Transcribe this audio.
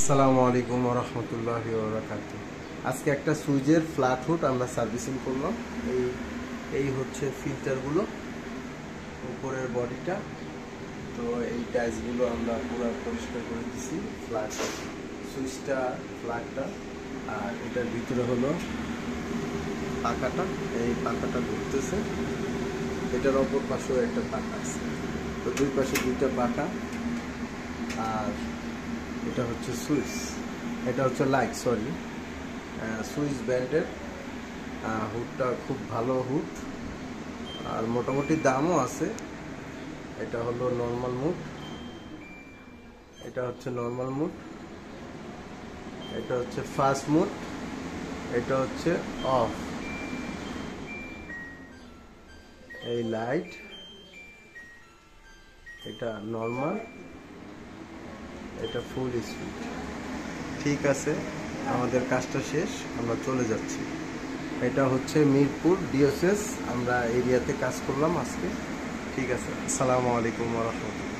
আসসালামু আলাইকুম ওয়া রাহমাতুল্লাহি ওয়া বারাকাতুহু। আজকে একটা সুইচের ফ্ল্যাট হুড আমরা সার্ভিসিং করলাম। এই হচ্ছে ফিল্টারগুলো, উপরের বডিটা। তো এই টাইলসগুলো আমরা পুরো পরিষ্কার করে দিছি। ফ্ল্যাট সুইচটা, ফ্ল্যাটটা, আর এটার ভিতরে হলো পাখাটা। এই পাখাটা ঘুরতেছে, এটার অপর পাশেও একটা পাখা আছে। তো দুই পাশে দুইটা পাখা। আর এটা হচ্ছে সুইচ, এটা হচ্ছে লাইট, সুইচ ব্র্যান্ডের হুডটা খুব ভালো হুড, আর মোটামুটি দামও আছে। এটা হলো নর্মাল মুড, এটা হচ্ছে নর্মাল মুড, এটা হচ্ছে ফাস্ট মুড, এটা হচ্ছে অফ। এই লাইট, এটা নর্মাল, এটা ফুল স্পিড। ঠিক আছে, আমাদের কাজটা শেষ, আমরা চলে যাচ্ছি। এটা হচ্ছে মিরপুর ডিওসিস, আমরা এরিয়াতে কাজ করলাম আজকে। ঠিক আছে, আসসালামু আলাইকুম ওয়া রাহমাতুল্লাহ।